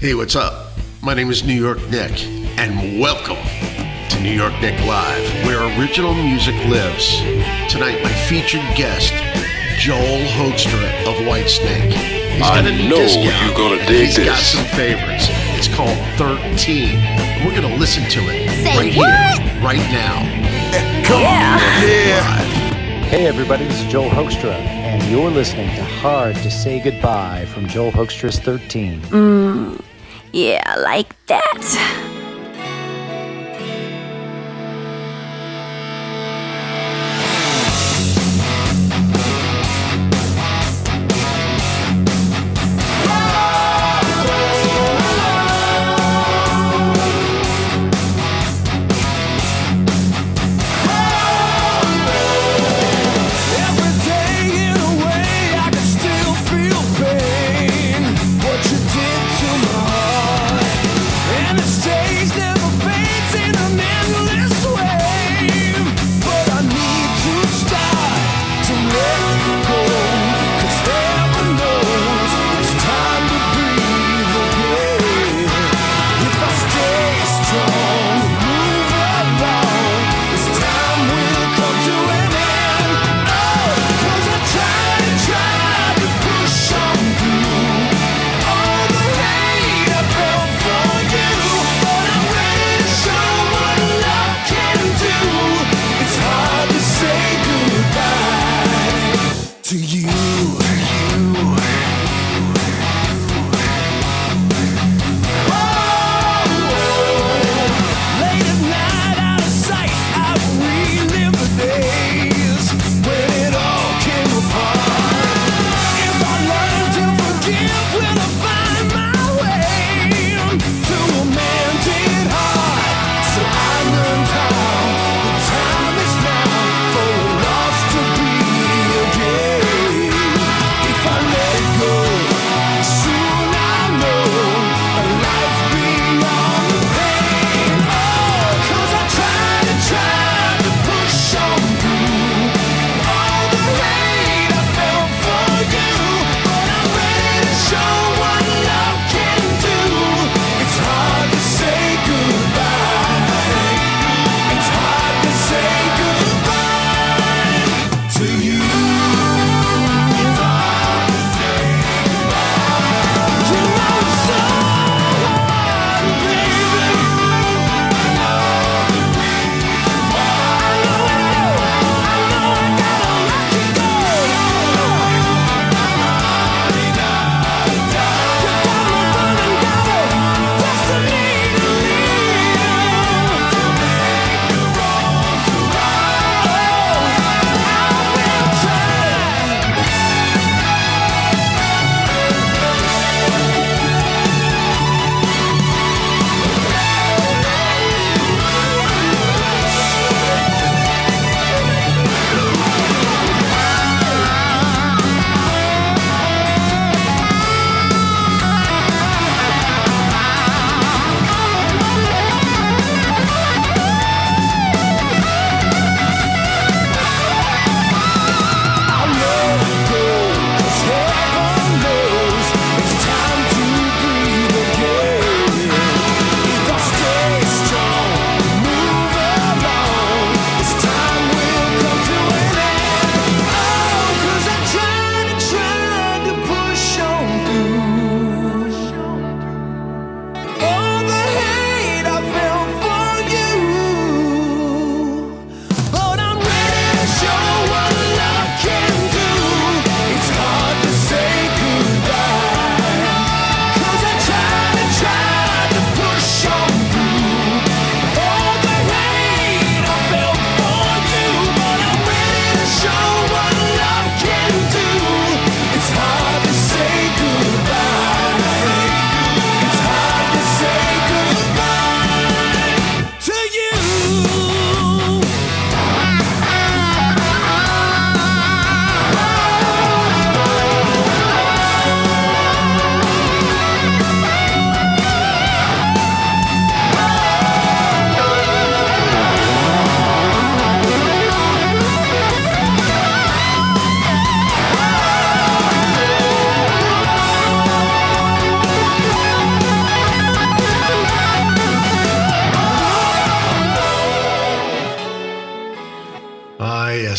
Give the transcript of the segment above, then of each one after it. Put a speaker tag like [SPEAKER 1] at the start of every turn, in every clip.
[SPEAKER 1] Hey, what's up? My name is New York Nick, and welcome to New York Nick Live, where original music lives. Tonight, my featured guest, Joel Hoekstra of Whitesnake. He's got a new disc out,
[SPEAKER 2] you're gonna dig
[SPEAKER 1] he's
[SPEAKER 2] this.
[SPEAKER 1] got some favorites. It's called 13, and we're gonna listen to it right
[SPEAKER 3] what?
[SPEAKER 1] here, right now.
[SPEAKER 2] Come on. Yeah.
[SPEAKER 4] Hey everybody, this is Joel Hoekstra, and you're listening to Hard to Say Goodbye from Joel Hoekstra's 13.
[SPEAKER 3] Yeah, like that.
[SPEAKER 5] Stay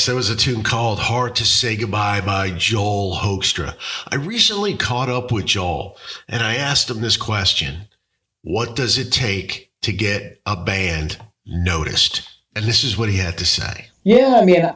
[SPEAKER 1] Yes, that was a tune called Hard to Say Goodbye by Joel Hoekstra. I recently caught up with Joel and I asked him this question. What does it take to get a band noticed? And this is what he had to say.
[SPEAKER 4] Yeah, I mean,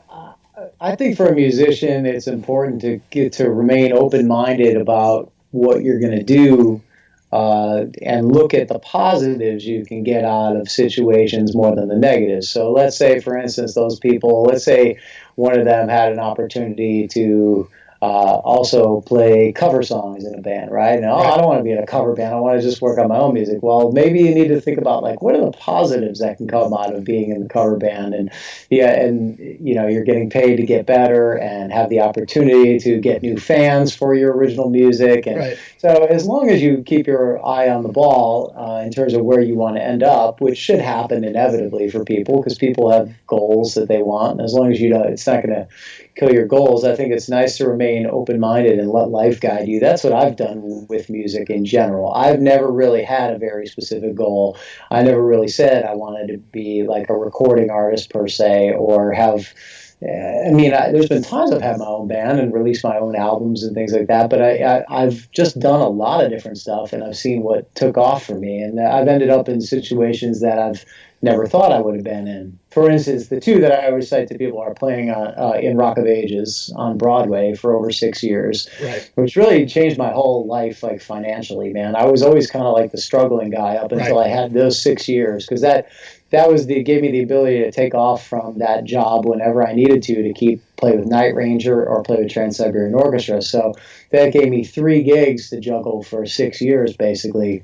[SPEAKER 4] I think for a musician, it's important to remain open-minded about what you're going to do, and look at the positives you can get out of situations more than the negatives. So let's say, for instance, those people, let's say one of them had an opportunity to also play cover songs in a band, right? And, I don't want to be in a cover band. I want to just work on my own music. Well, maybe you need to think about, like, what are the positives that can come out of being in the cover band? And you're getting paid to get better and have the opportunity to get new fans for your original music. And so as long as you keep your eye on the ball in terms of where you want to end up, which should happen inevitably for people because people have goals that they want. And as long as you don't, it's not going to kill your goals. I think it's nice to remain open-minded and let life guide you. That's what I've done with music in general. I've never really had a very specific goal. I never really said I wanted to be like a recording artist per se, or have, there's been times I've had my own band and released my own albums and things like that, but I've just done a lot of different stuff, and I've seen what took off for me, and I've ended up in situations that I've never thought I would have been in. For instance, the two that I always cite to people are playing in Rock of Ages on Broadway for over 6 years, which really changed my whole life, like financially, man. I was always kind of like the struggling guy up until I had those 6 years, because that gave me the ability to take off from that job whenever I needed to play with Night Ranger or play with Trans-Siberian Orchestra. So that gave me 3 gigs to juggle for 6 years, basically.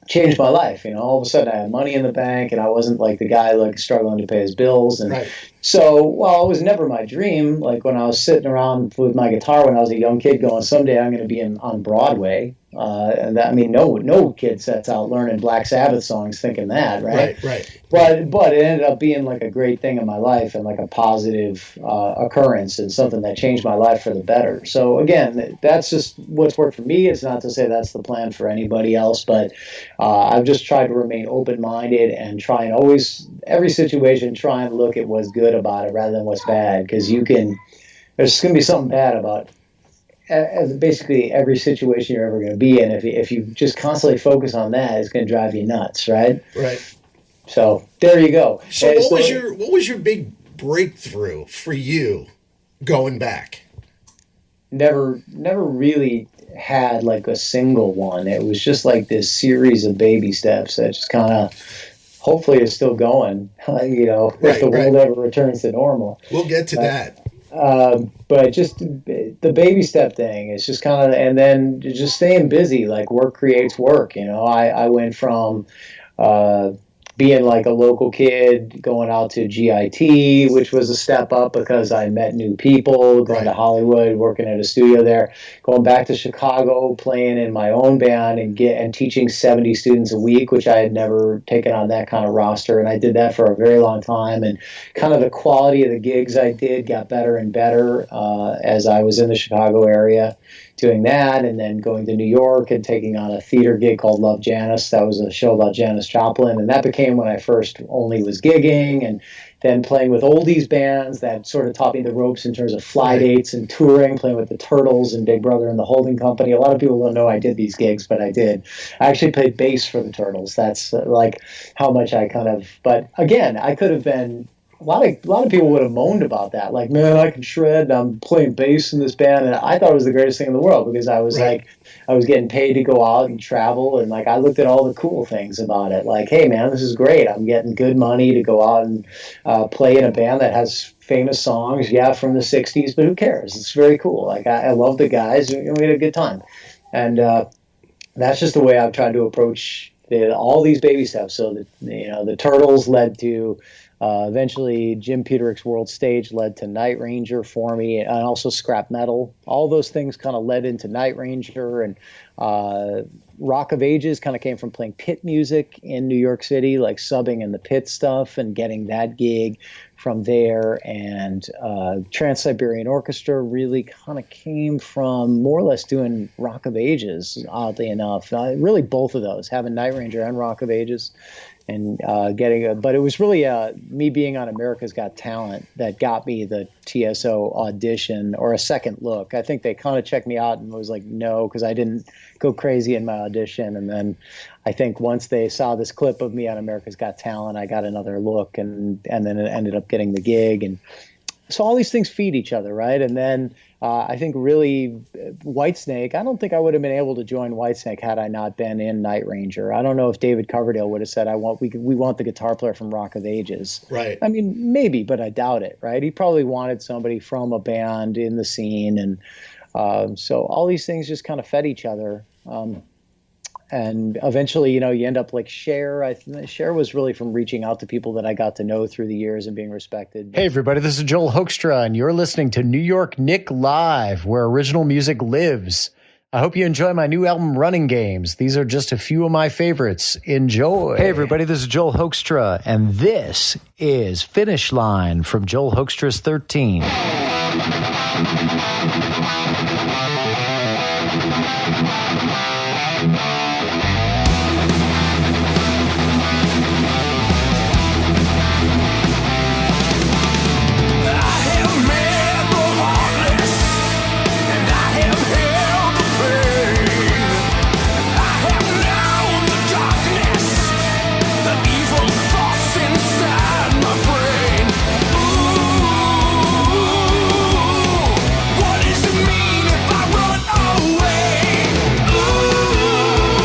[SPEAKER 4] Changed my life. All of a sudden I had money in the bank, and I wasn't like the guy like struggling to pay his bills. And so, while it was never my dream, like when I was sitting around with my guitar when I was a young kid going, someday I'm going to be on Broadway. And that, no kid sets out learning Black Sabbath songs thinking that, right? But it ended up being like a great thing in my life, and like a positive occurrence, and something that changed my life for the better. So again, that's just what's worked for me. It's not to say that's the plan for anybody else, but I've just tried to remain open-minded and try and always, every situation, try and look at what's good about it rather than what's bad, because there's going to be something bad about basically every situation you're ever going to be in. If you just constantly focus on that, it's going to drive you nuts, right? So there you go.
[SPEAKER 2] So what was your big breakthrough for you going back?
[SPEAKER 4] Never really had like a single one. It was just like this series of baby steps that just kind of, hopefully is still going, if the world ever returns to normal.
[SPEAKER 2] We'll get to that.
[SPEAKER 4] But just the baby step thing is just kind of, and then just staying busy, like work creates work. I went from being like a local kid, going out to GIT, which was a step up because I met new people, going to Hollywood, working at a studio there, going back to Chicago, playing in my own band and teaching 70 students a week, which I had never taken on that kind of roster. And I did that for a very long time. And kind of the quality of the gigs I did got better and better as I was in the Chicago area doing that, and then going to New York and taking on a theater gig called Love Janis. That was a show about Janis Joplin, and that became when I first only was gigging, and then playing with oldies bands that sort of taught me the ropes in terms of fly dates and touring, playing with the Turtles and Big Brother and the Holding Company. A lot of people don't know I did these gigs, but I did. I actually played bass for the Turtles. That's like how much I kind of, but again, I could have been, a lot of people would have moaned about that. Like, man, I can shred. I'm playing bass in this band, and I thought it was the greatest thing in the world because I was like, I was getting paid to go out and travel, and like I looked at all the cool things about it. Like, hey, man, this is great. I'm getting good money to go out and play in a band that has famous songs, from the '60s, but who cares? It's very cool. Like, I love the guys. We had a good time, and that's just the way I've tried to approach all these baby steps. So that the Turtles led to. Eventually, Jim Peterick's World Stage led to Night Ranger for me, and also Scrap Metal. All those things kind of led into Night Ranger, and Rock of Ages kind of came from playing pit music in New York City, like subbing in the pit stuff and getting that gig from there. And Trans-Siberian Orchestra really kind of came from more or less doing Rock of Ages, oddly enough. Really both of those, having Night Ranger and Rock of Ages. and but it was really me being on America's Got Talent that got me the TSO audition or a second look. I think they kind of checked me out and was like, no, because I didn't go crazy in my audition. And then I think once they saw this clip of me on America's Got Talent, I got another look, and then it ended up getting the gig. And so all these things feed each other, right? And then I think really Whitesnake, I don't think I would have been able to join Whitesnake had I not been in Night Ranger. I don't know if David Coverdale would have said, we want the guitar player from Rock of Ages.
[SPEAKER 2] Right.
[SPEAKER 4] I mean, maybe, but I doubt it, right? He probably wanted somebody from a band in the scene. And so all these things just kind of fed each other. And eventually, you end up like Cher. Cher was really from reaching out to people that I got to know through the years and being respected.
[SPEAKER 5] Hey, everybody, this is Joel Hoekstra, and you're listening to New York Nick Live, where original music lives. I hope you enjoy my new album, Running Games. These are just a few of my favorites. Enjoy. Hey, everybody, this is Joel Hoekstra, and this is Finish Line from Joel Hoekstra's 13.
[SPEAKER 6] What does it mean if I run away? Ooh.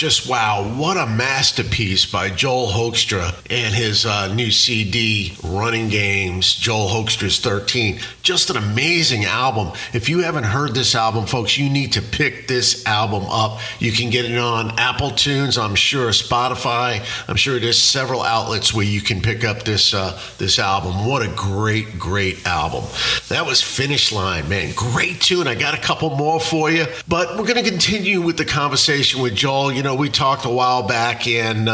[SPEAKER 1] just wow. What a masterpiece by Joel Hoekstra and his new CD, Running Games, Joel Hoekstra's 13. Just an amazing album. If you haven't heard this album, folks, you need to pick this album up. You can get it on Apple Tunes, I'm sure, Spotify. I'm sure there's several outlets where you can pick up this album. What a great album. That was Finish Line, man. Great tune. I got a couple more for you, but we're going to continue with the conversation with Joel. You know, we talked a while back, and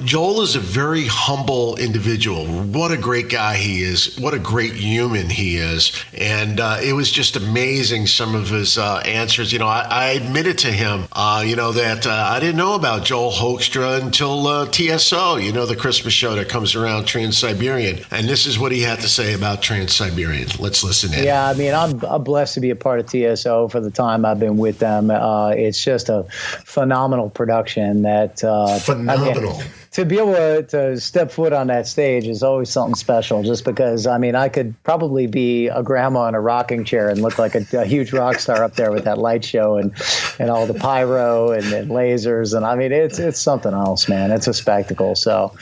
[SPEAKER 1] Joel is a very humble individual. What a great guy he is. What a great human he is. And it was just amazing, some of his answers. You know, I admitted to him, that I didn't know about Joel Hoekstra until TSO, the Christmas show that comes around, Trans-Siberian. And this is what he had to say about Trans-Siberian. Let's listen in.
[SPEAKER 4] Yeah, I mean, I'm blessed to be a part of TSO for the time I've been with them. It's just a phenomenal production that
[SPEAKER 2] phenomenal.
[SPEAKER 4] I mean, to be able to step foot on that stage is always something special, just because, I mean, I could probably be a grandma in a rocking chair and look like a huge rock star up there with that light show and all the pyro and lasers. And I mean, it's something else, man. It's a spectacle. So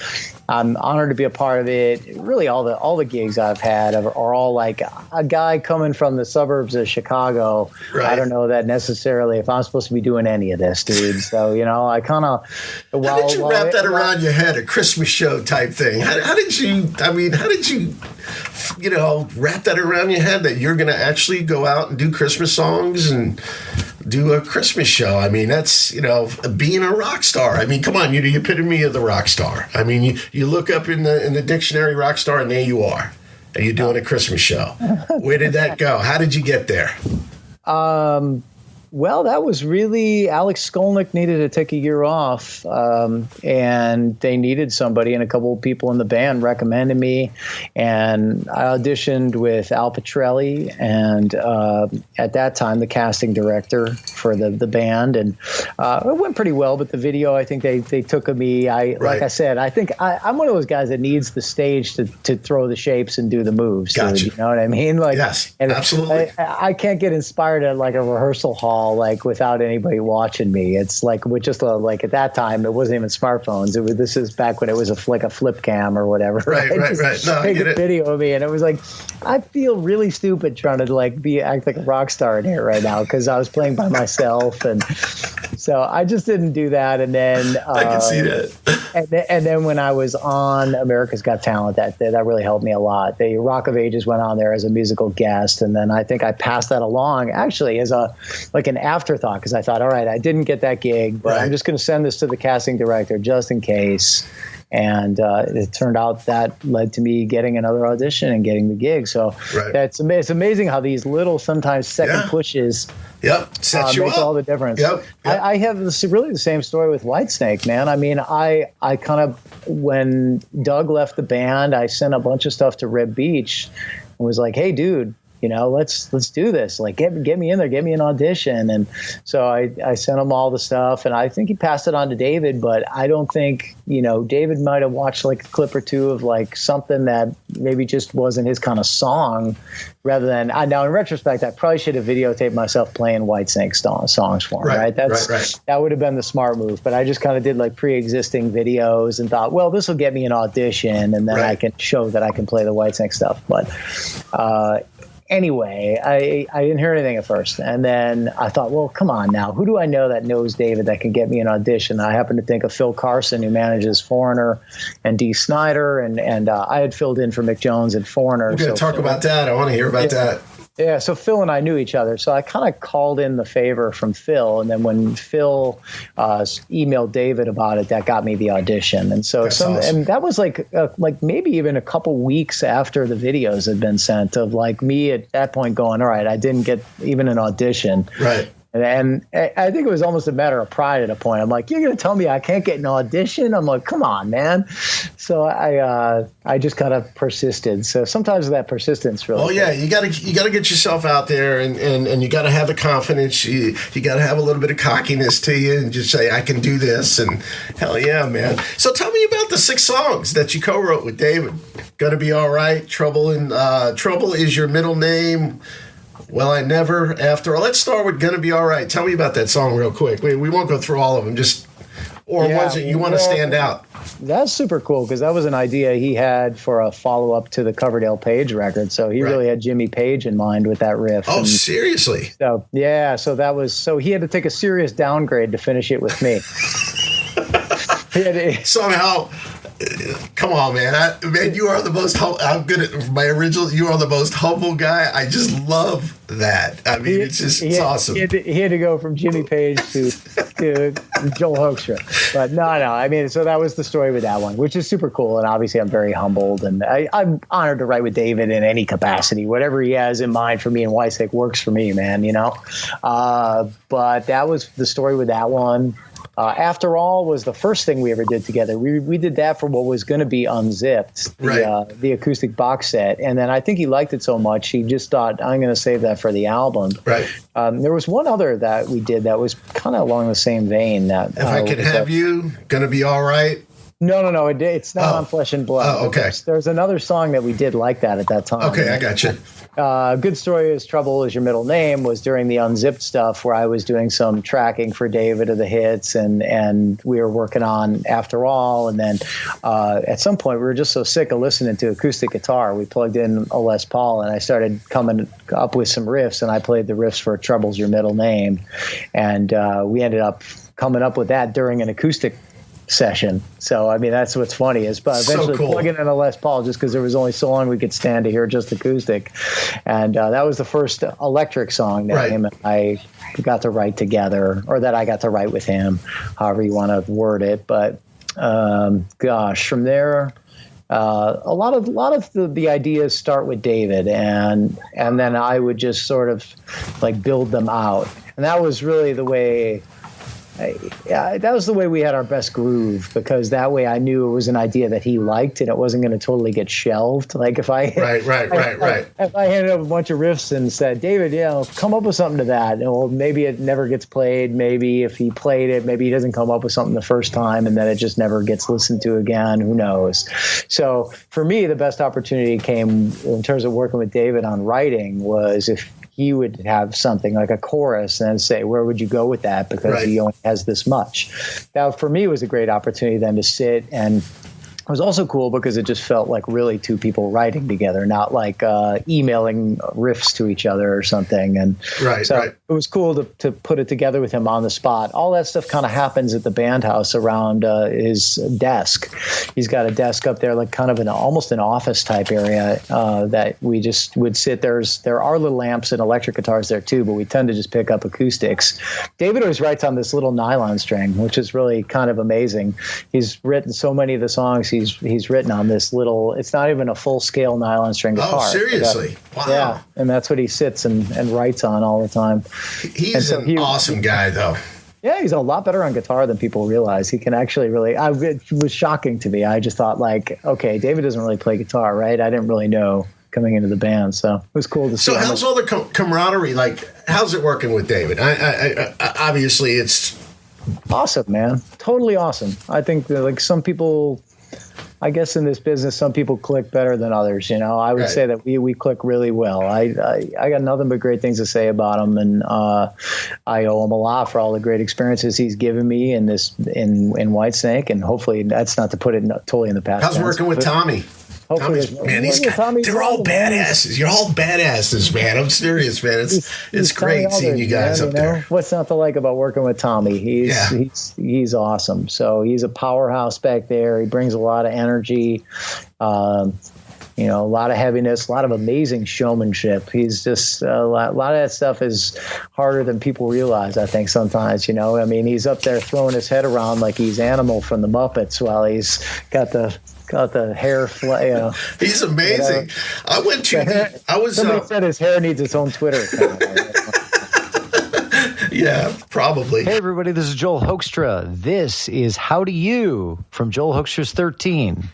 [SPEAKER 4] I'm honored to be a part of it. Really, all the gigs I've had are all like a guy coming from the suburbs of Chicago. Right. I don't know that necessarily if I'm supposed to be doing any of this, dude. So, I kind of...
[SPEAKER 2] How did you wrap that around your head, a Christmas show type thing? How did you wrap that around your head that you're going to actually go out and do Christmas songs and do a Christmas show? I mean, that's, being a rock star. I mean, come on, you're the epitome of the rock star. I mean, you look up in the dictionary rock star and there you are. And you're doing a Christmas show. Where did that go? How did you get there?
[SPEAKER 4] Well, that was really Alex Skolnick needed to take a year off, and they needed somebody, and a couple of people in the band recommended me, and I auditioned with Al Petrelli, and at that time the casting director for the band, and it went pretty well. But the video, I think they took of me. Like I said, I think I'm one of those guys that needs the stage to throw the shapes and do the moves.
[SPEAKER 2] Gotcha.
[SPEAKER 4] So, you know what I mean? Like,
[SPEAKER 2] yes,
[SPEAKER 4] and
[SPEAKER 2] absolutely.
[SPEAKER 4] I can't get inspired at like a rehearsal hall like without anybody watching me. It's like with just like at that time it wasn't even smartphones. This is back when it was like a flip cam or whatever.
[SPEAKER 2] Right. No,
[SPEAKER 4] take a video of me, and it was like I feel really stupid trying to like act like a rock star in here right now because I was playing by myself, and so I just didn't do that. And then
[SPEAKER 2] I can see that.
[SPEAKER 4] and then when I was on America's Got Talent, that really helped me a lot. The Rock of Ages went on there as a musical guest, and then I think I passed that along actually as an afterthought, because I thought, all right, I didn't get that gig, but I'm just going to send this to the casting director just in case. And it turned out that led to me getting another audition and getting the gig. So it's amazing how these little, sometimes second pushes
[SPEAKER 2] set you
[SPEAKER 4] make
[SPEAKER 2] up.
[SPEAKER 4] all the difference.
[SPEAKER 2] Yep.
[SPEAKER 4] I have really the same story with Whitesnake, man. I mean, I kind of, when Doug left the band, I sent a bunch of stuff to Reb Beach and was like, hey, dude, let's do this. Like, get me in there, get me an audition. And so I sent him all the stuff, and I think he passed it on to David, but I don't think, David might have watched like a clip or two of like something that maybe just wasn't his kind of song, rather than, now in retrospect, I probably should have videotaped myself playing Whitesnake songs for him, right? That would have been the smart move, but I just kind of did like pre-existing videos and thought, well, this will get me an audition, and then I can show that I can play the Whitesnake stuff. But, anyway, I didn't hear anything at first. And then I thought, well, come on now. Who do I know that knows David that can get me an audition? I happened to think of Phil Carson, who manages Foreigner and Dee Snider. And I had filled in for Mick Jones at Foreigner.
[SPEAKER 2] We're going to talk about that. I want to hear about that.
[SPEAKER 4] Yeah, so Phil and I knew each other. So I kind of called in the favor from Phil. And then when Phil emailed David about it, that got me the audition. And so awesome. And that was like maybe even a couple weeks after the videos had been sent, of like me at that point going, all right, I didn't get even an audition.
[SPEAKER 2] Right.
[SPEAKER 4] And I think it was almost a matter of pride at a point. I'm like, you're going to tell me I can't get an audition? I'm like, come on, man. So I just kind of persisted. So sometimes that persistence really.
[SPEAKER 2] Oh yeah, you got to get yourself out there, and you got to have the confidence. You got to have a little bit of cockiness to you, and just say, I can do this. And hell yeah, man. So tell me about the 6 songs that you co-wrote with David. Gonna Be All Right. Trouble is your middle name. Well, I Never, After All. Let's start with Gonna Be All Right. Tell me about that song real quick. We won't go through all of them. Just or ones that you want to stand out?
[SPEAKER 4] That's super cool because that was an idea he had for a follow-up to the Coverdale Page record. So he really had Jimmy Page in mind with that riff.
[SPEAKER 2] Oh, seriously?
[SPEAKER 4] So, yeah. So he had to take a serious downgrade to finish it with me.
[SPEAKER 2] Somehow, come on, man. Man, you are the most, I'm good at my original, you are the most humble guy. I just love that. I mean, it's awesome.
[SPEAKER 4] He had to go from Jimmy Page to Joel Hoekstra. But no. I mean, so that was the story with that one, which is super cool. And obviously, I'm very humbled. And I'm honored to write with David in any capacity. Whatever he has in mind for me and Whitesnake works for me, man, you know? But that was the story with that one. After All was the first thing we ever did together. We did that for what was going to be Unzipped, the acoustic box set. And then I think he liked it so much, he just thought, I'm going to save that for the album.
[SPEAKER 2] Right.
[SPEAKER 4] There was one other that we did that was kind of along the same vein. That
[SPEAKER 2] If I Could Have You, Gonna Be All Right?
[SPEAKER 4] No. It's not on Flesh and Blood.
[SPEAKER 2] Oh, okay.
[SPEAKER 4] There's another song that we did like that at that time.
[SPEAKER 2] Okay, I got you.
[SPEAKER 4] Good Story is Trouble Is Your Middle Name was during the Unzipped stuff where I was doing some tracking for David of the hits and we were working on After All. And then at some point we were just so sick of listening to acoustic guitar. We plugged in a Les Paul and I started coming up with some riffs and I played the riffs for Trouble's Your Middle Name. And we ended up coming up with that during an acoustic session. So I mean that's what's funny is eventually plugging in a Les Paul just because there was only so long we could stand to hear just acoustic, and that was the first electric song that him and I got to write together, or that I got to write with him, however you want to word it. But from there a lot of the ideas start with David and then I would just sort of like build them out, and that was really the way that was the way we had our best groove, because that way I knew it was an idea that he liked and it wasn't going to totally get shelved. Like if I if I handed up a bunch of riffs and said, David, come up with something to that, and well, maybe it never gets played. Maybe if he played it, maybe he doesn't come up with something the first time and then it just never gets listened to again. Who knows? So for me, the best opportunity came in terms of working with David on writing was if he would have something like a chorus and say, where would you go with that? Because he only has this much. Now, for me, it was a great opportunity then to sit, and it was also cool because it just felt like really two people writing together, not like emailing riffs to each other or something. And it was cool to put it together with him on the spot. All that stuff kind of happens at the band house around his desk. He's got a desk up there, like kind of almost an office type area that we just would sit. There are little amps and electric guitars there too, but we tend to just pick up acoustics. David always writes on this little nylon string, which is really kind of amazing. He's written so many of the songs he's written on this little, it's not even a full scale nylon string guitar.
[SPEAKER 2] Oh, seriously? Wow.
[SPEAKER 4] Yeah. And that's what he sits and writes on all the time.
[SPEAKER 2] He's an awesome guy though.
[SPEAKER 4] Yeah, he's a lot better on guitar than people realize. He can actually really, it was shocking to me. I just thought like, okay, David doesn't really play guitar, right? I didn't really know coming into the band. So it was cool to see.
[SPEAKER 2] So how's all the camaraderie? Like, how's it working with David? I obviously it's
[SPEAKER 4] awesome, man. Totally awesome. I think that like some people, I guess in this business, some people click better than others. I would say that we click really well. I got nothing but great things to say about him, and I owe him a lot for all the great experiences he's given me in Whitesnake, and hopefully that's not to put it totally in the past.
[SPEAKER 2] How's working with Tommy? Man, they're all badasses. You're all badasses, man. I'm serious, man. It's great seeing you guys up there.
[SPEAKER 4] What's not to like about working with Tommy? He's awesome. So he's a powerhouse back there. He brings a lot of energy, a lot of heaviness, a lot of amazing showmanship. He's just a lot of that stuff is harder than people realize, I think, sometimes. I mean, he's up there throwing his head around like he's Animal from the Muppets while he's got the hair fly.
[SPEAKER 2] He's amazing.
[SPEAKER 4] Somebody said his hair needs its own Twitter account.
[SPEAKER 2] Yeah, probably.
[SPEAKER 5] Hey, everybody, this is Joel Hoekstra. This is How Do You from Joel Hoekstra's 13.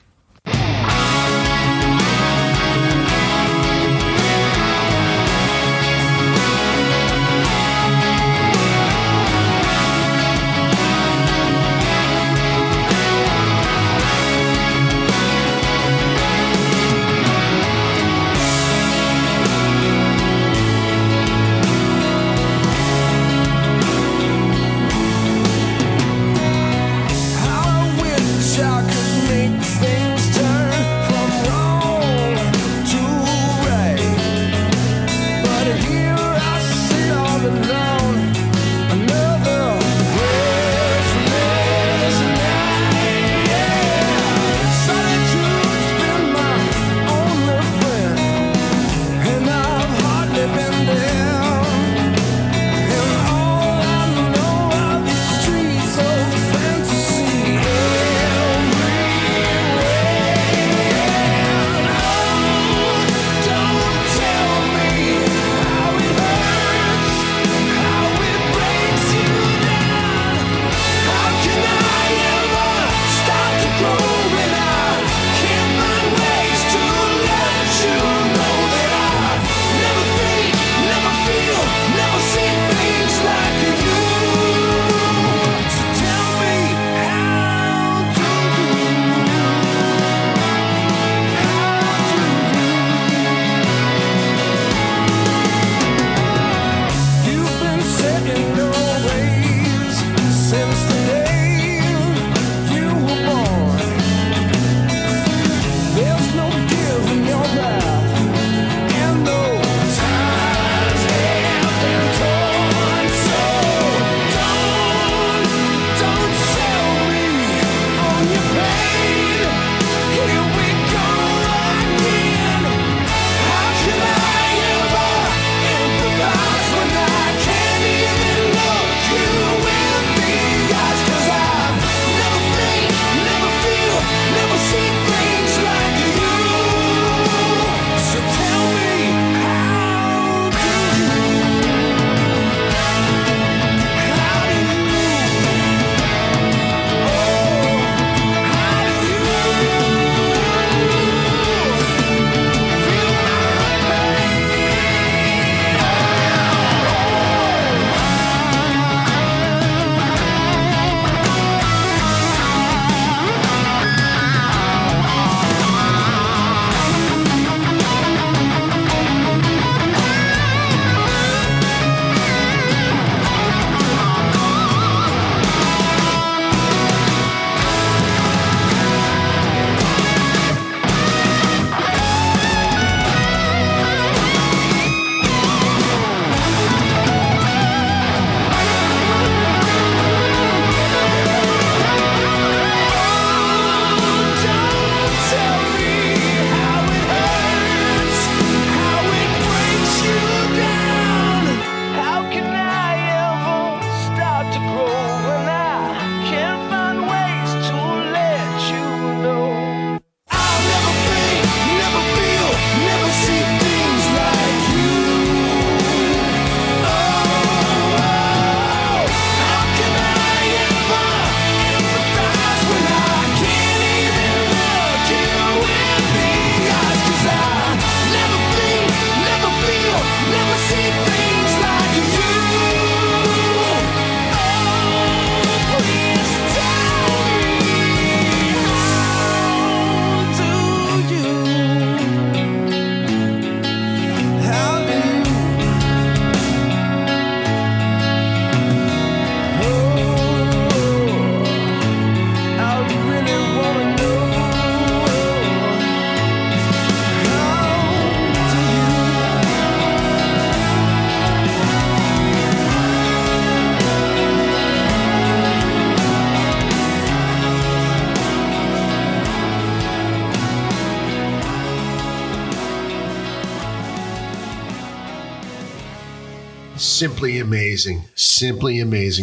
[SPEAKER 1] Simply amazing,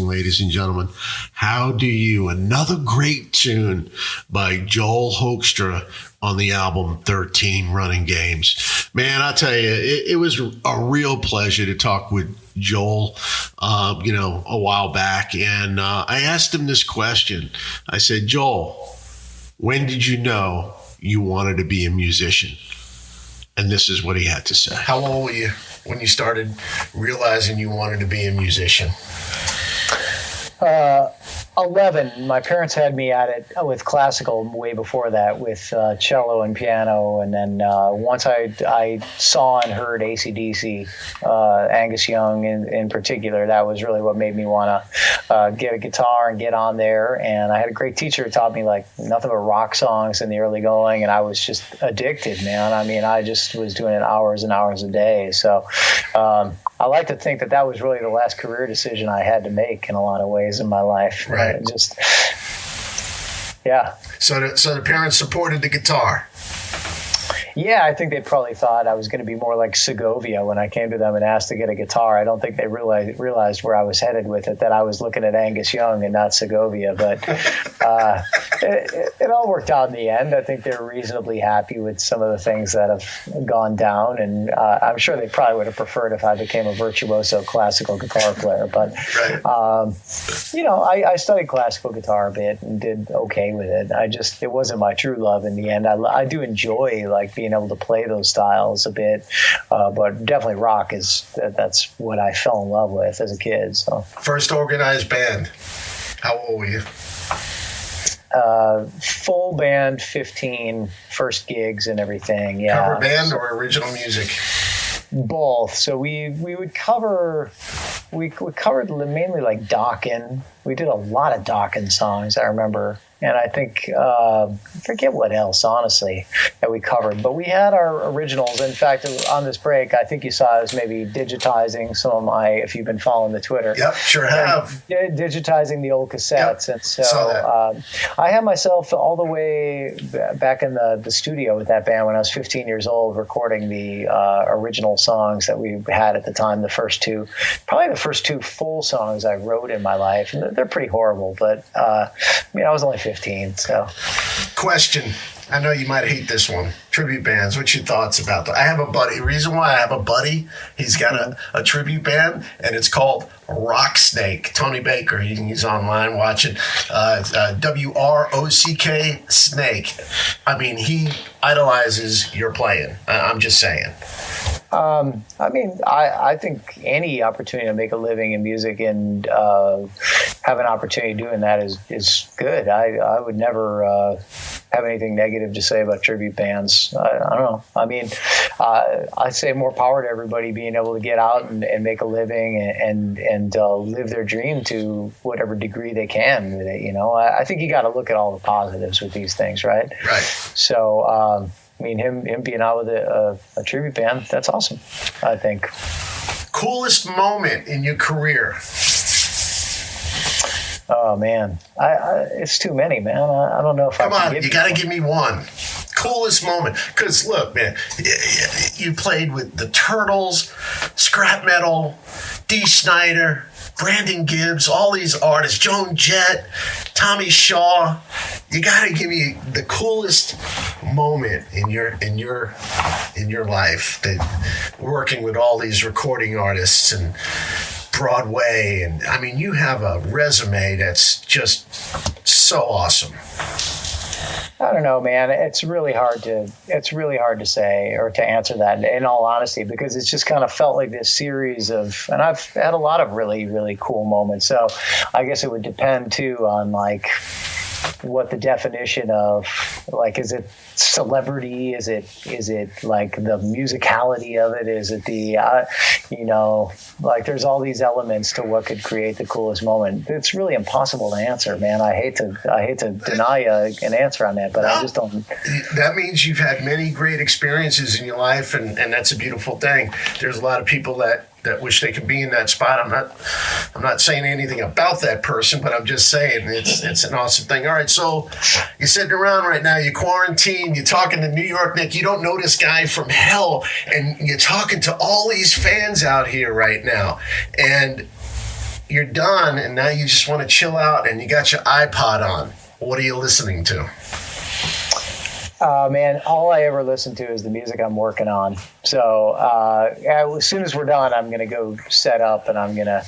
[SPEAKER 1] ladies and gentlemen. How Do You? Another great tune by Joel Hoekstra on the album 13 Running Games. Man, I'll tell you, it was a real pleasure to talk with Joel, a while back. And I asked him this question. I said, Joel, when did you know you wanted to be a musician? And this is what he had to say.
[SPEAKER 2] How old were you when you started realizing you wanted to be a musician?
[SPEAKER 4] 11. My parents had me at it with classical way before that, with cello and piano. And then once I saw and heard AC/DC, Angus Young in particular, that was really what made me want to get a guitar and get on there. And I had a great teacher who taught me like nothing but rock songs in the early going, and I was just addicted, man. I mean, I just was doing it hours and hours a day. So I like to think that was really the last career decision I had to make in a lot of ways in my life.
[SPEAKER 2] Right.
[SPEAKER 4] Yeah.
[SPEAKER 2] So the parents supported the guitar.
[SPEAKER 4] Yeah, I think they probably thought I was going to be more like Segovia when I came to them and asked to get a guitar. I don't think they realized where I was headed with it, that I was looking at Angus Young and not Segovia. But it all worked out in the end. I think they're reasonably happy with some of the things that have gone down. And I'm sure they probably would have preferred if I became a virtuoso classical guitar player. But, I studied classical guitar a bit and did okay with it. It wasn't my true love in the end. I do enjoy like being able to play those styles a bit, but definitely rock that's what I fell in love with as a kid. So
[SPEAKER 2] first organized band, how old were you?
[SPEAKER 4] Full band, 15, first gigs and everything. Yeah.
[SPEAKER 2] Cover band or original music?
[SPEAKER 4] Both. So we would cover, we covered mainly like Dokken. We did a lot of Dokken songs, I remember. And I think, I forget what else, honestly, that we covered. But we had our originals. In fact, on this break, I think you saw I was maybe digitizing some of if you've been following the Twitter.
[SPEAKER 2] Yep, sure have.
[SPEAKER 4] Digitizing the old cassettes.
[SPEAKER 2] Yep,
[SPEAKER 4] and so I had myself all the way back in the studio with that band when I was 15 years old, recording the original songs that we had at the time, probably the first two full songs I wrote in my life. And they're pretty horrible, but I was only 15, so.
[SPEAKER 2] Question. I know you might hate this one. Tribute bands. What's your thoughts about that? I have a buddy. The reason why I have a buddy, he's got a tribute band, and it's called Rock Snake. Tony Baker, he's online watching. WROCK Snake. I mean, he idolizes your playing. I'm just saying.
[SPEAKER 4] I think any opportunity to make a living in music and have an opportunity doing that is good. I would never have anything negative to say about tribute bands. I don't know. I mean, I say more power to everybody being able to get out and make a living and live their dream to whatever degree they can with it. I think you got to look at all the positives with these things, right?
[SPEAKER 2] Right.
[SPEAKER 4] So, him being out with a tribute band, that's awesome, I think.
[SPEAKER 2] Coolest moment in your career?
[SPEAKER 4] Oh, man. It's too many, man. I don't know if
[SPEAKER 2] Come on, you got to give me one. Coolest moment. Because, look, man, you played with the Turtles, Scrap Metal, Dee Snider, Brandon Gibbs, all these artists, Joan Jett, Tommy Shaw. You got to give me the coolest moment in your life, that working with all these recording artists and Broadway, and I mean, you have a resume that's just so awesome.
[SPEAKER 4] I don't know, man. It's really hard to say or to answer that in all honesty, because it's just kind of felt like this series of, and I've had a lot of really, really cool moments. So I guess it would depend too on like what the definition of, like, is it celebrity? Is it like the musicality of it? Is it the, like there's all these elements to what could create the coolest moment. It's really impossible to answer, man. I hate to deny an answer on that, but I just don't.
[SPEAKER 2] That means you've had many great experiences in your life, and that's a beautiful thing. There's a lot of people that that wish they could be in that spot. I'm not saying anything about that person, but I'm just saying it's an awesome thing. All right, so you're sitting around right now, you're quarantined, you're talking to New York Nick, you don't know this guy from hell, and you're talking to all these fans out here right now, and you're done, and now you just want to chill out, and you got your iPod on. What are you listening to?
[SPEAKER 4] Man, all I ever listen to is the music I'm working on. So as soon as we're done, I'm going to go set up and I'm going to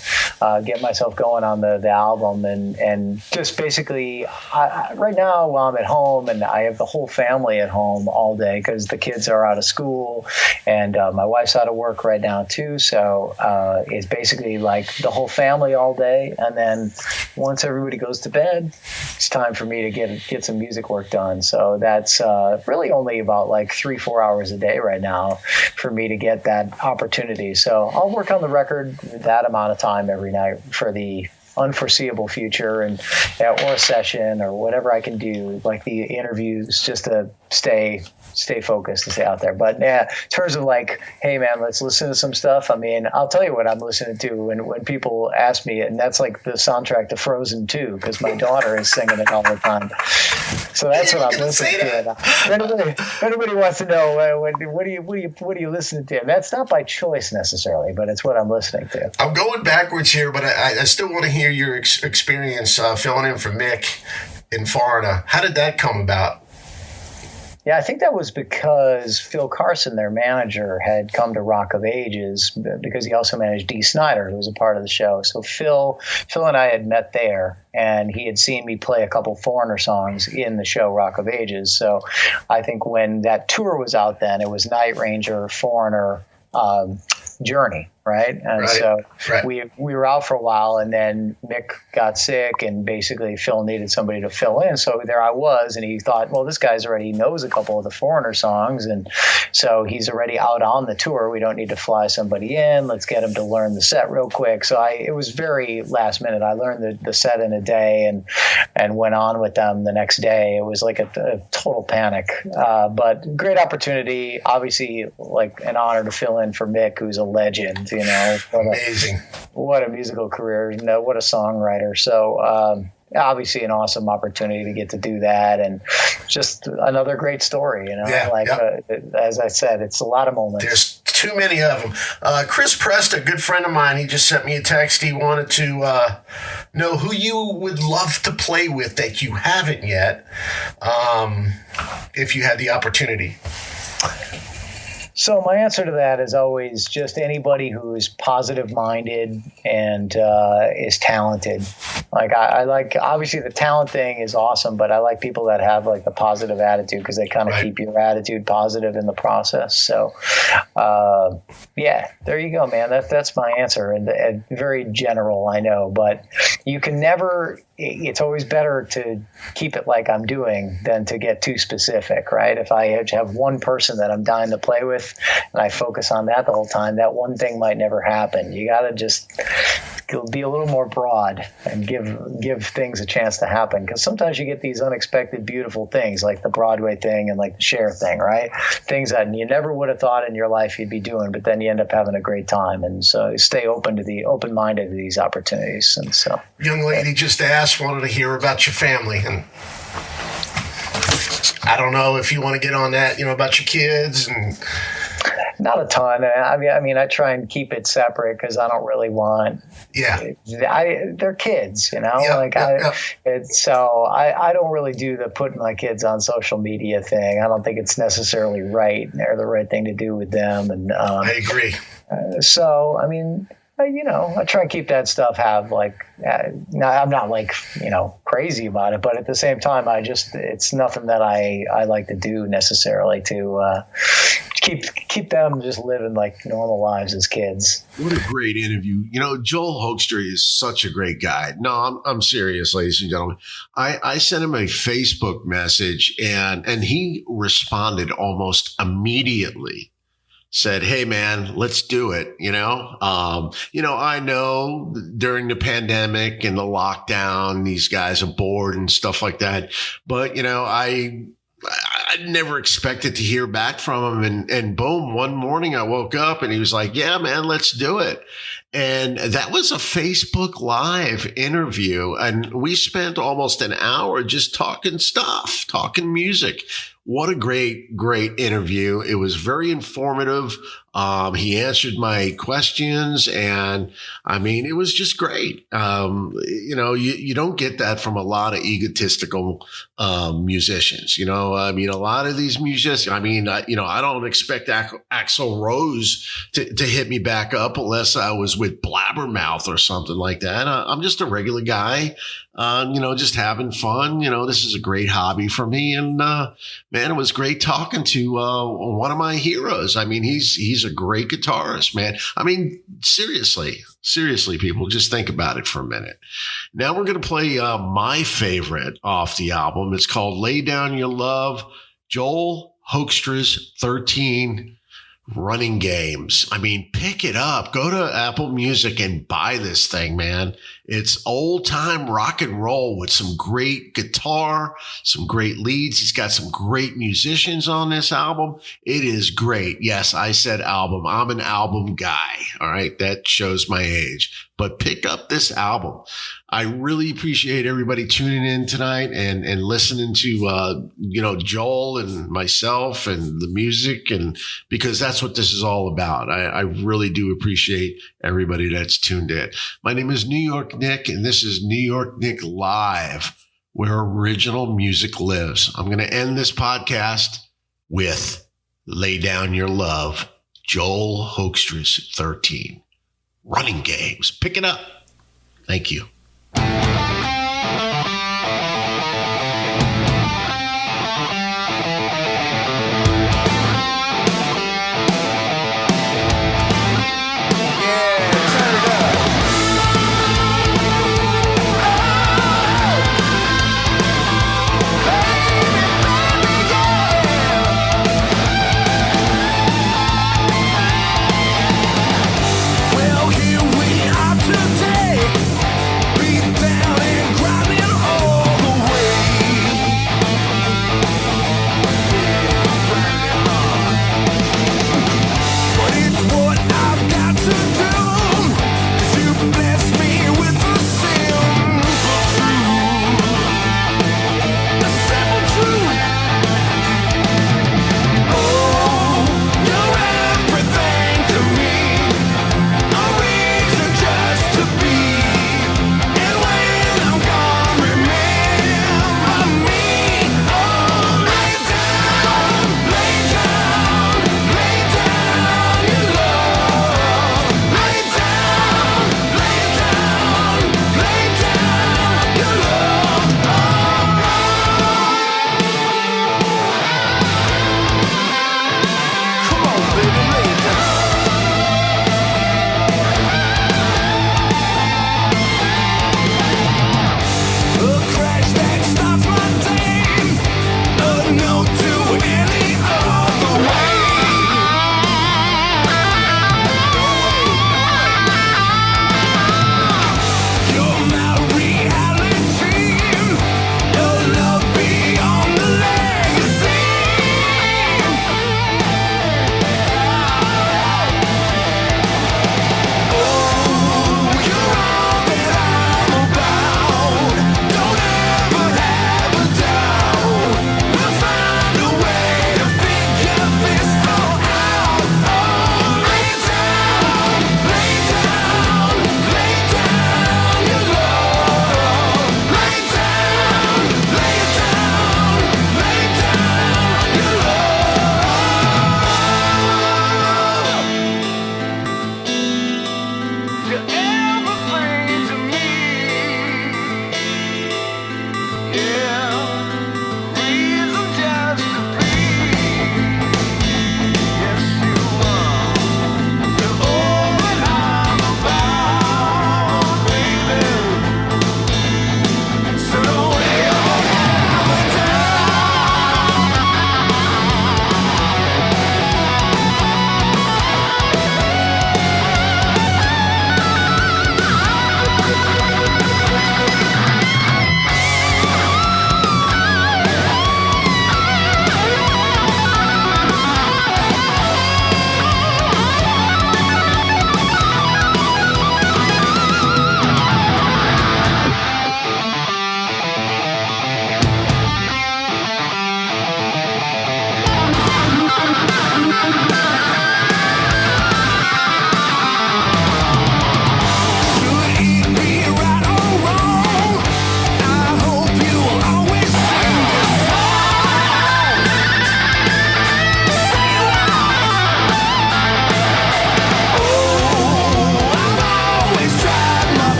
[SPEAKER 4] get myself going on the album. And just basically, right now while I'm at home, and I have the whole family at home all day because the kids are out of school and my wife's out of work right now too. So it's basically like the whole family all day. And then once everybody goes to bed, it's time for me to get some music work done. So that's really only about like 3-4 hours a day right now for me to get that opportunity. So I'll work on the record that amount of time every night for the unforeseeable future, and or a session or whatever I can do, like the interviews, just to stay focused and stay out there. But yeah, in terms of like, hey man, let's listen to some stuff. I mean, I'll tell you what I'm listening to when people ask me, and that's like the soundtrack to Frozen 2, because my daughter is singing it all the time. So that's what I'm listening to. Everybody wants to know what are you listening to? And that's not by choice necessarily, but it's what I'm listening to.
[SPEAKER 2] I'm going backwards here, but I still want to hear your experience filling in for Mick in Florida. How did that come about?
[SPEAKER 4] Yeah, I think that was because Phil Carson, their manager, had come to Rock of Ages because he also managed Dee Snider, who was a part of the show. So Phil and I had met there, and he had seen me play a couple Foreigner songs in the show Rock of Ages. So I think when that tour was out then, it was Night Ranger, Foreigner, Journey, right? And so we were out for a while, and then Mick got sick, and basically Phil needed somebody to fill in. So there I was, and he thought, well, this guy's already knows a couple of the Foreigner songs, and so he's already out on the tour. We don't need to fly somebody in. Let's get him to learn the set real quick. So it was very last minute. I learned the set in a day and went on with them the next day. It was like a total panic, but great opportunity. Obviously, like an honor to fill in for Mick, who's a legend. You know,
[SPEAKER 2] amazing.
[SPEAKER 4] What a musical career. What a songwriter. So obviously an awesome opportunity to get to do that, and just another great story. You know, as I said, it's a lot of moments.
[SPEAKER 2] There's too many of them. Chris Presta, a good friend of mine, he just sent me a text. He wanted to know who you would love to play with that you haven't yet, if you had the opportunity.
[SPEAKER 4] So my answer to that is always just anybody who's positive-minded and is talented. Like I like, obviously the talent thing is awesome, but I like people that have like the positive attitude, because they kind of keep your attitude positive in the process. So yeah, there you go, man. That's my answer, and very general, I know, but you can never. It's always better to keep it like I'm doing than to get too specific, right? If I have one person that I'm dying to play with and I focus on that the whole time, that one thing might never happen. You got to just be a little more broad and give things a chance to happen, because sometimes you get these unexpected, beautiful things like the Broadway thing and like the Cher thing, right? Things that you never would have thought in your life you'd be doing, but then you end up having a great time. And so stay open-minded to these opportunities. And so,
[SPEAKER 2] young lady just wanted to hear about your family, and I don't know if you want to get on that, about your kids. And
[SPEAKER 4] not a ton. I mean, I try and keep it separate because I don't really want. They're kids, So I don't really do the putting my kids on social media thing. I don't think it's necessarily right or the right thing to do with them. And
[SPEAKER 2] I agree.
[SPEAKER 4] So I mean. I try and keep that stuff I'm not like, crazy about it, but at the same time, it's nothing that I like to do necessarily to keep them just living like normal lives as kids.
[SPEAKER 1] What a great interview. Joel Hoekstra is such a great guy. No, I'm serious, ladies and gentlemen. I sent him a Facebook message and he responded almost immediately. Said, hey man, let's do it. I know during the pandemic and the lockdown, these guys are bored and stuff like that. But, I I never expected to hear back from him. And boom, one morning I woke up and he was like, yeah, man, let's do it. And that was a Facebook Live interview. And we spent almost an hour just talking stuff, talking music. What a great, great interview. It was very informative. He answered my questions, and I mean, it was just great. You don't get that from a lot of egotistical musicians. I mean, a lot of these musicians, I don't expect Axl Rose to hit me back up unless I was with Blabbermouth or something like that. I'm just a regular guy, just having fun. This is a great hobby for me. And man, it was great talking to one of my heroes. I mean, he's a great guitarist, man. I mean, seriously, people, just think about it for a minute. Now we're going to play my favorite off the album. It's called Lay Down Your Love, Joel Hoekstra's 13 Running Games. I mean, pick it up. Go to Apple Music and buy this thing, man. It's old time rock and roll with some great guitar, some great leads. He's got some great musicians on this album. It is great. Yes, I said album. I'm an album guy. All right. That shows my age. But pick up this album. I really appreciate everybody tuning in tonight and listening to, Joel and myself and the music, and because that's what this is all about. I really do appreciate everybody that's tuned in. My name is New York Nick, and this is New York Nick Live, where original music lives. I'm going to end this podcast with Lay Down Your Love, Joel Hoekstra's 13 Running Games. Pick it up. Thank you.
[SPEAKER 6] Well, here we are today, beat down.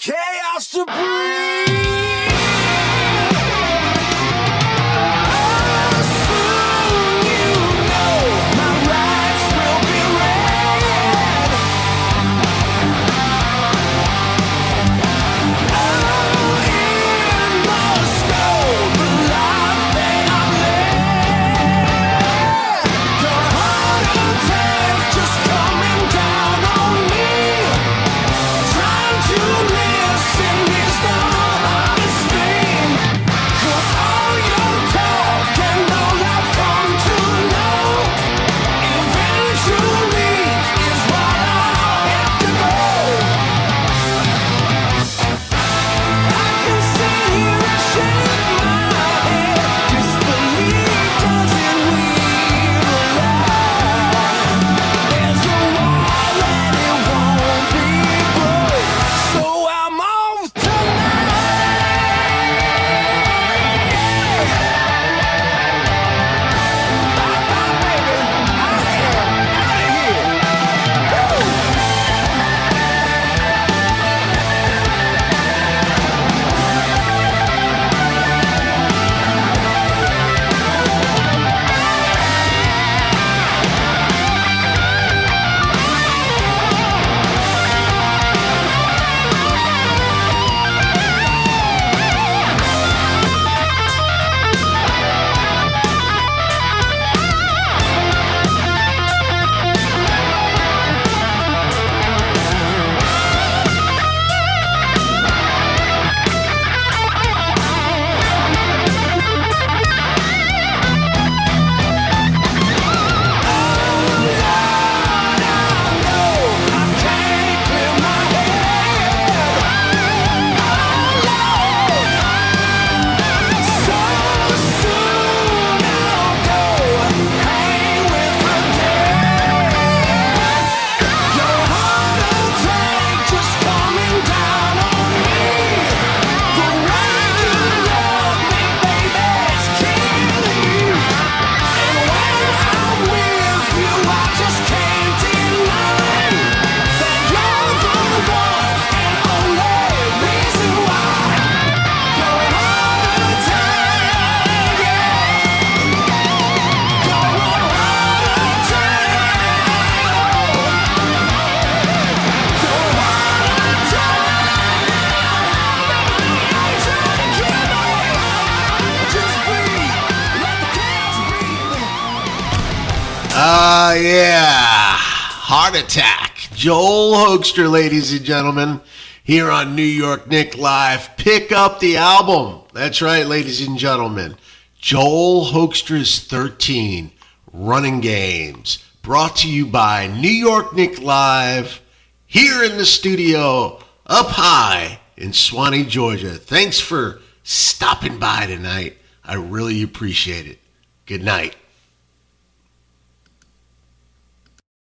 [SPEAKER 6] chaos to breathe.
[SPEAKER 1] Yeah. Heart Attack. Joel Hoekstra, ladies and gentlemen, here on New York Nick Live. Pick up the album. That's right, ladies and gentlemen. Joel Hoekstra's 13 Running Games. Brought to you by New York Nick Live, here in the studio, up high in Swanee, Georgia. Thanks for stopping by tonight. I really appreciate it. Good night.